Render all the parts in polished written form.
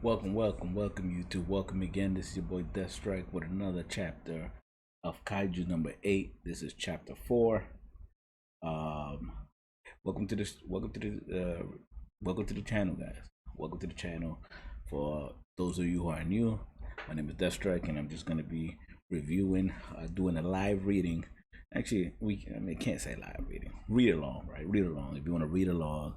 Welcome YouTube. Welcome again. This is your boy Deathstrike with another chapter of Kaiju number 8. This is chapter 4. Um, welcome to this. Welcome to the channel, guys. Welcome to the channel. For those of you who are new, my name is Deathstrike, and I'm just gonna be reviewing, doing a live reading. Actually, can't say live reading. Read along, right? Read along. If you want to read along,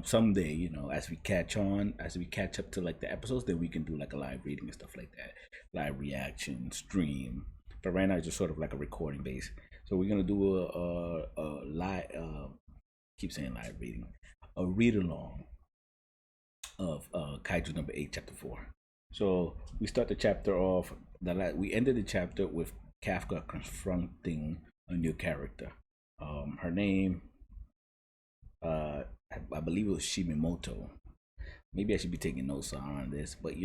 someday, as we catch up to like the episodes, then we can do like a live reading and stuff like that, live reaction stream. But right now it's just sort of like a recording base. So we're gonna do a live, keep saying live reading, a read along of Kaiju number 8, chapter 4. So we start the chapter off. We ended the chapter with Kafka confronting a new character. Her name, I believe it was Shimimoto. Maybe I should be taking notes on this, but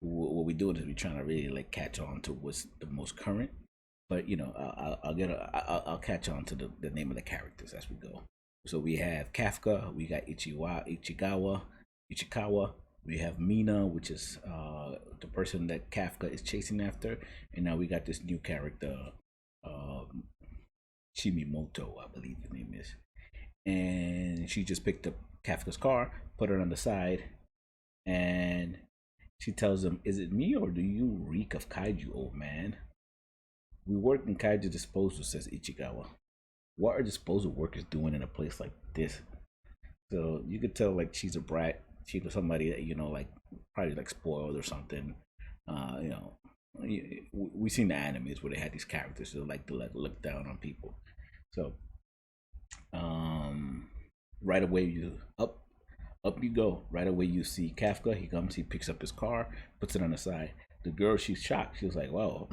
what we're doing is we're trying to really like catch on to what's the most current. But I'll catch on to the name of the characters as we go. So we have Kafka, we got Ichikawa, we have Mina, which is the person that Kafka is chasing after, and now we got this new character, um, Shimimoto, I believe his name is, and she just picked up Kafka's car, put her on the side, and she tells him, "Is it me or do you reek of kaiju, old man?" "We work in kaiju disposal," says Ichigawa. "What are disposal workers doing in a place like this?" So you could tell like she's a brat. She was somebody that like probably like spoiled or something. Uh, you know, we seen the animes where they had these characters that like to like look down on people. So um, right away you go. Right away you see Kafka. He comes. He picks up his car, puts it on the side. The girl, she's shocked. She was like, "Well,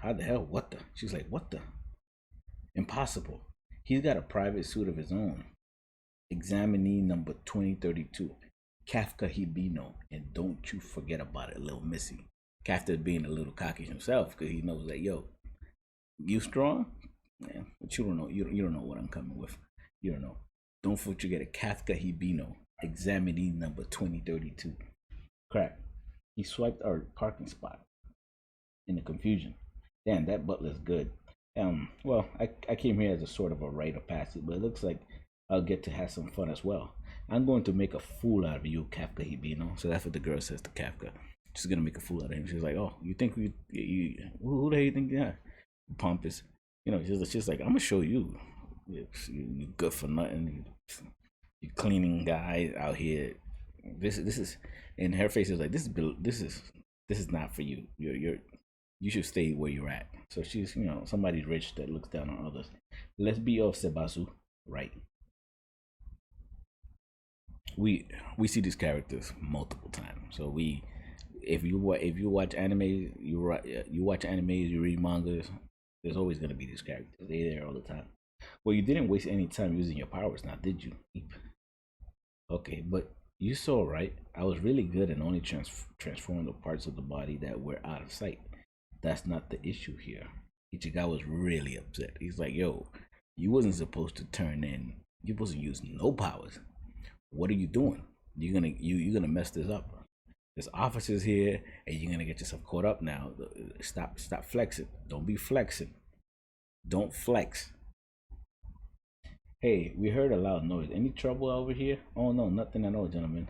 how the hell? What the?" She's like, "What the? Impossible. He's got a private suit of his own. Examinee number 2032, Kafka Hibino, and don't you forget about it, little missy." Kafka being a little cocky himself because he knows that you strong, man, but you don't know. You don't know what I'm coming with. You don't know. Don't forget a Kafka Hibino, examinee number 2032. Crap. He swiped our parking spot in the confusion. Damn, that butler's good. Well, I came here as a sort of a rite of passage, but it looks like I'll get to have some fun as well. "I'm going to make a fool out of you, Kafka Hibino." So that's what the girl says to Kafka. She's gonna make a fool out of him. She's like, "Oh, you think who the hell you think you are? Pompous." She's like, "I'm gonna show you. You good for nothing. You cleaning guy out here. This is," and her face is like, this is not for you. You should stay where you're at." So she's somebody rich that looks down on others. Let's be off, Sebasu. Right. We see these characters multiple times. So if you watch anime, you watch anime, you read mangas. There's always gonna be these characters. They're there all the time. Well, you didn't waste any time using your powers, now did you? Okay, but you saw, right? I was really good and only transformed the parts of the body that were out of sight. That's not the issue here. Ichigo was really upset. He's like, "Yo, you wasn't supposed to turn in. You wasn't using no powers. What are you doing? You're gonna mess this up. There's officers here, and you're gonna get yourself caught up now. Stop flexing. Don't be flexing. Don't flex." "Hey, we heard a loud noise. Any trouble over here?" "Oh no, nothing at all, gentlemen."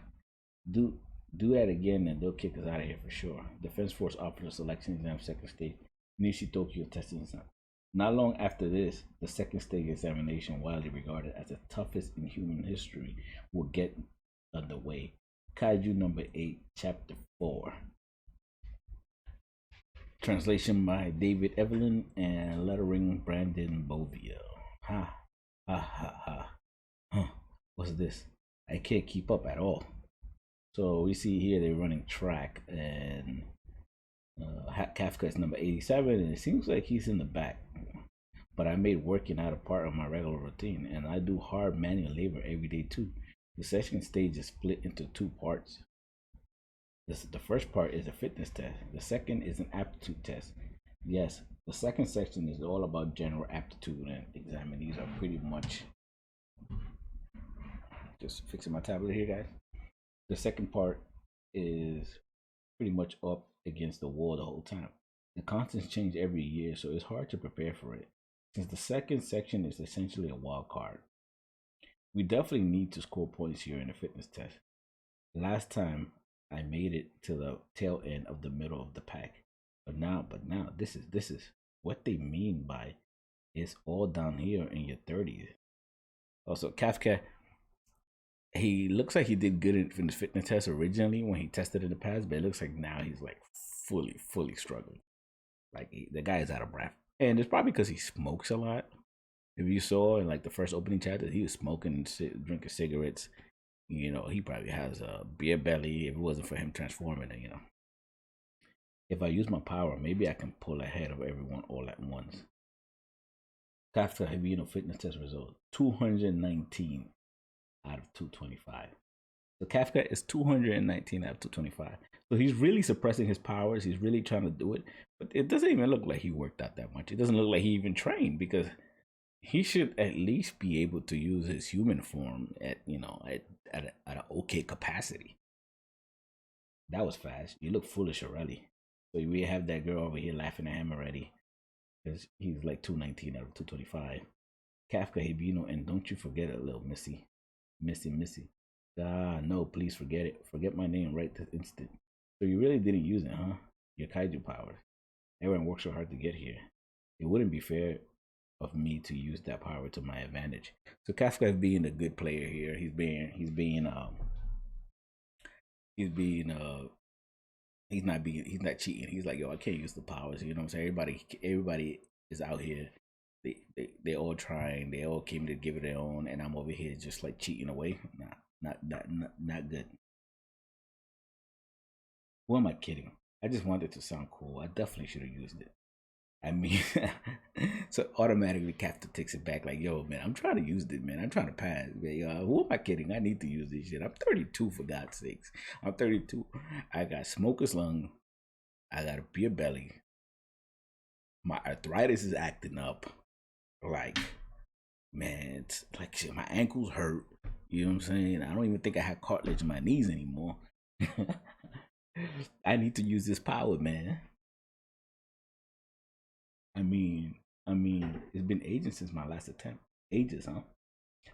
Do do that again and they'll kick us out of here for sure. Defense Force Officer Selection Exam, second stage. Nishi Tokyo testing exam. Not long after this, the second stage examination, widely regarded as the toughest in human history, will get underway. Kaiju number 8, chapter 4. Translation by David Evelyn and lettering Brandon Bovio. Ha ha ha ha. Huh. What's this? I can't keep up at all. So we see here they're running track, and Kafka is number 87, and it seems like he's in the back. But I made working out a part of my regular routine, and I do hard manual labor every day too. The second stage is split into two parts. The first part is a fitness test. The second is an aptitude test. Yes, the second section is all about general aptitude, and examinees are pretty much just fixing my tablet here, guys. The second part is pretty much up against the wall the whole time. The constants change every year, so it's hard to prepare for it. Since the second section is essentially a wild card, we definitely need to score points here in the fitness test. Last time I made it to the tail end of the middle of the pack. But now this is what they mean by it's all down here in your 30s. Also, Kafka, he looks like he did good in the fitness test originally when he tested in the past, but it looks like now he's like fully struggling. Like the guy is out of breath, and it's probably because he smokes a lot. If you saw in like the first opening chapter, he was smoking, drinking cigarettes. He probably has a beer belly. If it wasn't for him transforming it, if I use my power, maybe I can pull ahead of everyone all at once. Kafka Hibino fitness test result 219 out of 225. So Kafka is 219 out of 225. So he's really suppressing his powers. He's really trying to do it, but it doesn't even look like he worked out that much. It doesn't look like he even trained because he should at least be able to use his human form at an okay capacity. That was fast. You look foolish already. So we have that girl over here laughing at him already because he's like 219 out of 225. Kafka Hibino, and don't you forget it, little Missy. Ah, no, please forget it. Forget my name right this instant. So you really didn't use it, huh? Your kaiju powers. Everyone worked so hard to get here. It wouldn't be fair of me to use that power to my advantage. So Kafka is being a good player here. He's not cheating. He's like, yo, I can't use the powers. You know what I'm saying? Everybody is out here. They all trying. They all came to give it their own, and I'm over here just like cheating away. Nah, not good. Who am I kidding? I just wanted it to sound cool. I definitely should have used it. I mean, so automatically Captain takes it back like, yo, man, I'm trying to use this, man. I'm trying to pass. Who am I kidding? I need to use this shit. I'm 32, for God's sakes. I'm 32. I got smoker's lung. I got a beer belly. My arthritis is acting up. Like, man, it's like shit, my ankles hurt. You know what I'm saying? I don't even think I have cartilage in my knees anymore. I need to use this power, man. I mean, it's been ages since my last attempt. Ages, huh?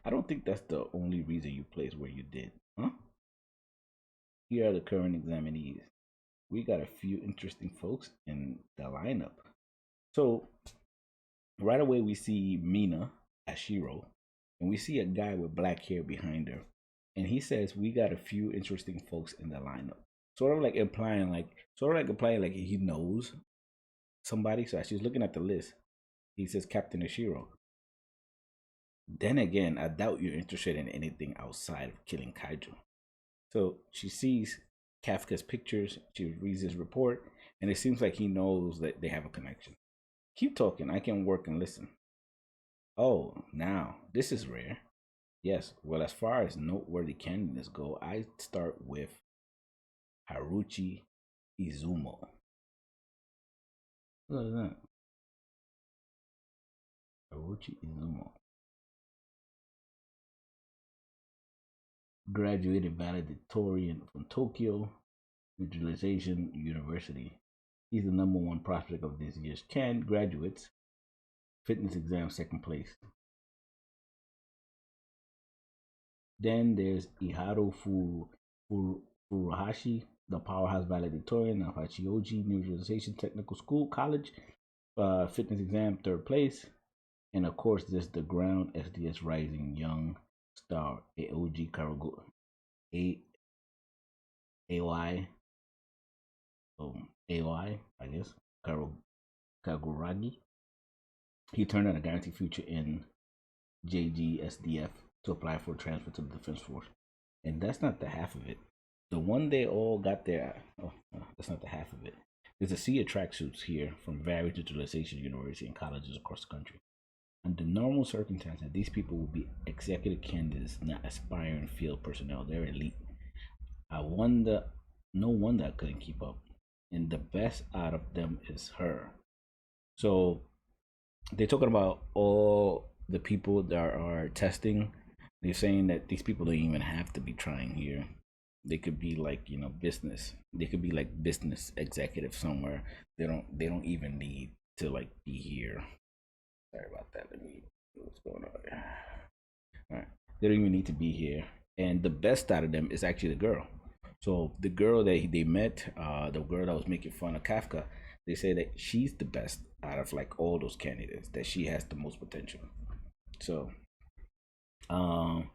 I don't think that's the only reason you placed where you did, huh? Here are the current examinees. We got a few interesting folks in the lineup. So, right away we see Mina Ashiro, and we see a guy with black hair behind her, and he says we got a few interesting folks in the lineup. Sort of like implying like he knows somebody. So as she's looking at the list, he says Captain Ashiro. Then again, I doubt you're interested in anything outside of killing kaiju. So she sees Kafka's pictures, she reads his report, and it seems like he knows that they have a connection. Keep talking, I can work and listen. Oh, now, this is rare. Yes, well, as far as noteworthy candidates go, I start with Haruchi Izumo. What is that? Haruchi Izumo. Graduated valedictorian from Tokyo Visualization University. He's the number one prospect of this year's Can graduates. Fitness exam, second place. Then there's Furuhashi, the powerhouse valedictorian of Hachioji Visualization Technical School College. Fitness exam, third place. And of course, there's the ground SDS rising young star Aoji Karago, AY, AY, I guess, Kaguragi. He turned down a guaranteed future in JGSDF to apply for transfer to the Defense Force. And that's not the half of it. The one they all got there, that's not the half of it. There's a sea of tracksuits here from various digitalization universities and colleges across the country. Under normal circumstances, these people will be executive candidates, not aspiring field personnel. They're elite. No wonder I couldn't keep up. And the best out of them is her. So they're talking about all the people that are testing. They're saying that these people don't even have to be trying here. They could be like, business. They could be like business executive somewhere. They don't even need to like be here. Sorry about that. Let me see what's going on there. All right. They don't even need to be here. And the best out of them is actually the girl. So the girl that they met, the girl that was making fun of Kafka, they say that she's the best out of like all those candidates. That she has the most potential. So, um,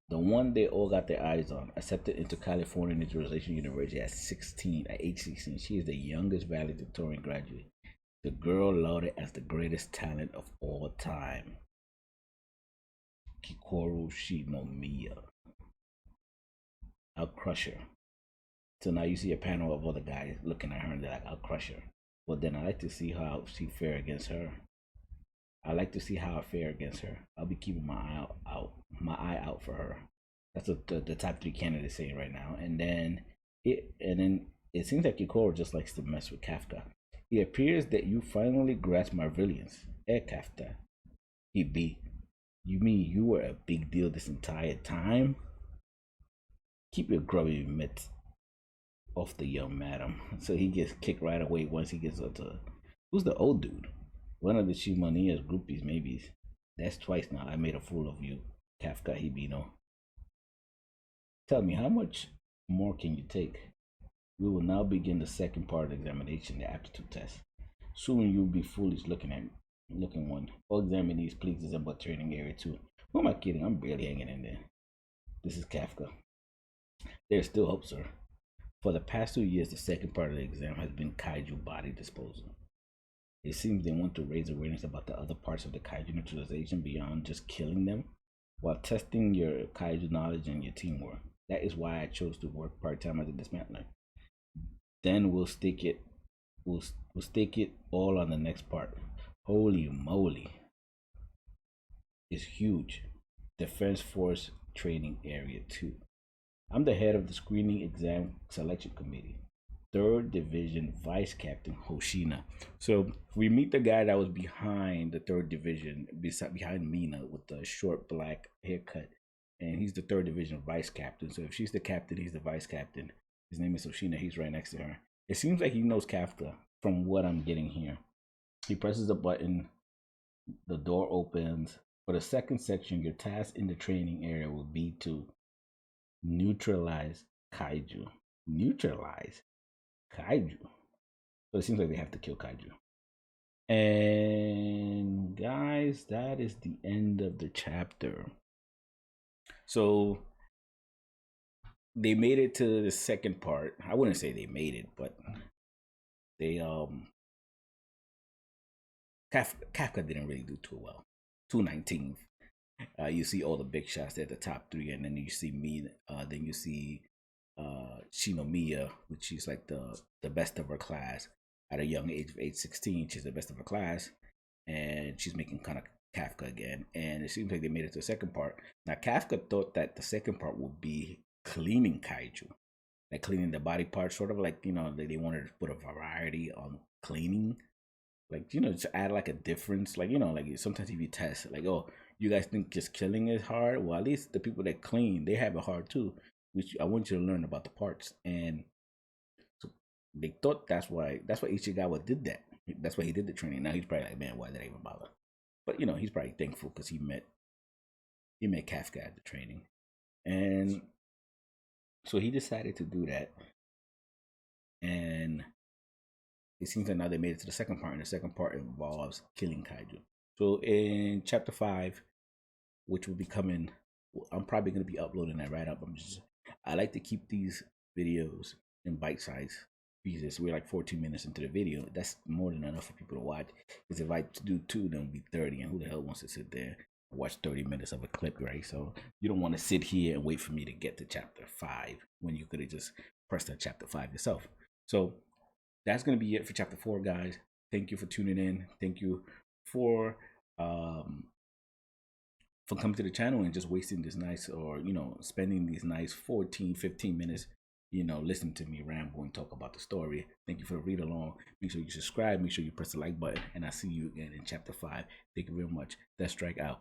the one they all got their eyes on, accepted into California Naturalization University at 16, at age 16. She is the youngest valedictorian graduate. The girl lauded as the greatest talent of all time. Kikoru Shinomiya. I'll crush her. So now you see a panel of other guys looking at her and they're like, I'll crush her. But then I like to see how she fare against her. I like to see how I fare against her. I'll be keeping my eye out for her. That's what the top three candidates saying right now. And then it seems like Kikoru just likes to mess with Kafka. It appears that you finally grasp my brilliance. Kafka. He You mean you were a big deal this entire time? Keep your grubby mitts off the young madam. So he gets kicked right away once he gets up to. Who's the old dude? One of the Shimonia's groupies, maybe. That's twice now. I made a fool of you, Kafka Hibino. Tell me, how much more can you take? We will now begin the second part of the examination, the aptitude test. Soon you'll be foolish looking one. All examinees, please assemble training area 2. Who am I kidding? I'm barely hanging in there. This is Kafka. There's still hope, sir. For the past 2 years, the second part of the exam has been kaiju body disposal. It seems they want to raise awareness about the other parts of the kaiju neutralization beyond just killing them, while testing your kaiju knowledge and your teamwork. That is why I chose to work part-time as a dismantler. Then we'll stake it all on the next part. Holy moly. It's huge. Defense Force Training Area 2. I'm the head of the screening exam selection committee. 3rd Division Vice Captain Hoshina. So we meet the guy that was behind the 3rd Division, behind Mina with the short black haircut. And he's the 3rd Division Vice Captain. So if she's the captain, he's the vice captain. His name is Hoshina. He's right next to her. It seems like he knows Kafka from what I'm getting here. He presses a button. The door opens. For the second section, your task in the training area will be to neutralize kaiju. Neutralize kaiju. So it seems like they have to kill kaiju. And guys, that is the end of the chapter. So they made it to the second part. I wouldn't say they made it, but they Kafka didn't really do too well. 219. You see all the big shots there at the top 3, and then you see me. Then you see Shinomiya, which is like the best of her class at a young age of age 16. She's the best of her class, and she's making kind of Kafka again. And it seems like they made it to the second part. Now Kafka thought that the second part would be cleaning kaiju, like cleaning the body parts, sort of like they wanted to put a variety on cleaning, like to add like a difference, like like sometimes if you test like, oh, you guys think just killing is hard, well, at least the people that clean, they have it hard too, which I want you to learn about the parts. And so they thought that's why Ichigawa did that. That's why he did the training. Now he's probably like, man, why did I even bother? But he's probably thankful because he met Kafka at the training. And so he decided to do that. And it seems like now they made it to the second part, and the second part involves killing kaiju. So in chapter 5, which will be coming, I'm probably going to be uploading that right up. I like to keep these videos in bite size pieces. We're like 14 minutes into the video. That's more than enough for people to watch. Because if I do 2, then it'll be 30. And who the hell wants to sit there and watch 30 minutes of a clip, right? So you don't want to sit here and wait for me to get to chapter 5 when you could have just pressed on chapter 5 yourself. So that's going to be it for chapter 4, guys. Thank you for tuning in. Thank you for coming to the channel and just wasting this nice, or spending these nice 14-15 minutes listening to me ramble and talk about the story. Thank you for the read along. Make sure you subscribe, make sure you press the like button, and I'll see you again in chapter 5. Thank you very much. Death Strike out.